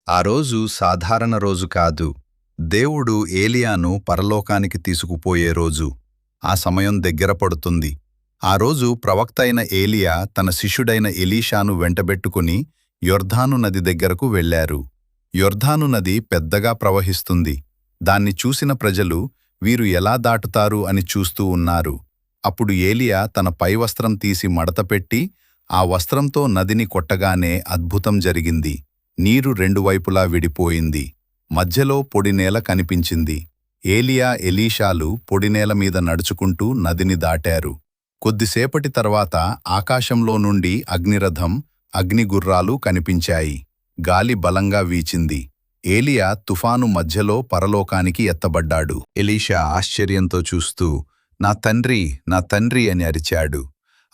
ఆ రోజు సాధారణ రోజు కాదు. దేవుడు ఏలియాను పరలోకానికి తీసుకుపోయే రోజు. ఆ సమయం దగ్గర పడుతుంది. ఆ రోజు ప్రవక్త అయిన ఏలియా తన శిష్యుడైన ఎలీషాను వెంటబెట్టుకుని యొర్దాను నది దగ్గరకు వెళ్లారు. యొర్దాను నది పెద్దగా ప్రవహిస్తుంది. దాన్ని చూసిన ప్రజలు వీరు ఎలా దాటుతారు అని చూస్తూ ఉన్నారు. అప్పుడు ఏలియా తన పైవస్త్రం తీసి మడతపెట్టి ఆ వస్త్రంతో నదిని కొట్టగానే అద్భుతం జరిగింది. నీరు రెండు వైపులా విడిపోయింది. మధ్యలో పొడినేల కనిపించింది. ఏలియా ఎలీషాలు పొడినేల మీద నడుచుకుంటూ నదిని దాటారు. కొద్దిసేపటి తర్వాత ఆకాశంలో నుండి అగ్నిరథం, అగ్నిగుర్రాలు కనిపించాయి. గాలి బలంగా వీచింది. ఏలియా తుఫాను మధ్యలో పరలోకానికి ఎత్తబడ్డాడు. ఎలీషా ఆశ్చర్యంతో చూస్తూ, నా తండ్రి, నా తండ్రి అని అరిచాడు.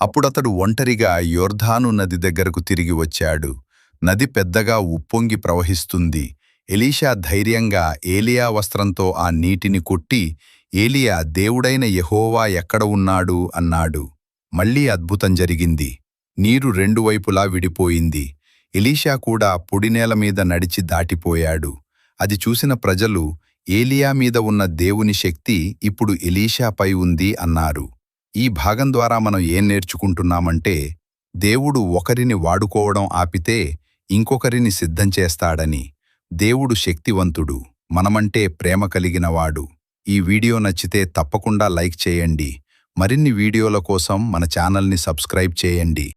అప్పుడతడు ఒంటరిగా యొర్దాను నది దగ్గరకు తిరిగి వచ్చాడు. నది పెద్దగా ఉప్పొంగి ప్రవహిస్తుంది. ఎలీషా ధైర్యంగా ఏలియా వస్త్రంతో ఆ నీటిని కొట్టి, ఏలియా, దేవుడైన యెహోవా ఎక్కడ ఉన్నాడు అన్నాడు. మళ్లీ అద్భుతం జరిగింది. నీరు రెండు వైపులా విడిపోయింది. ఎలీషా కూడా పొడినేల మీద నడిచి దాటిపోయాడు. అది చూసిన ప్రజలు, ఏలియా మీద ఉన్న దేవుని శక్తి ఇప్పుడు ఎలీషాపై ఉంది అన్నారు. ఈ భాగం ద్వారా మనం ఏం నేర్చుకుంటున్నామంటే, దేవుడు ఒకరిని వాడుకోవడం ఆపితే ఇంకొకరిని సిద్ధం చేస్తాడని. దేవుడు శక్తివంతుడు, మనమంటే ప్రేమ కలిగినవాడు. ఈ వీడియో నచ్చితే తప్పకుండా లైక్ చేయండి. మరిన్ని వీడియోల కోసం మన ఛానల్ని సబ్స్క్రైబ్ చేయండి.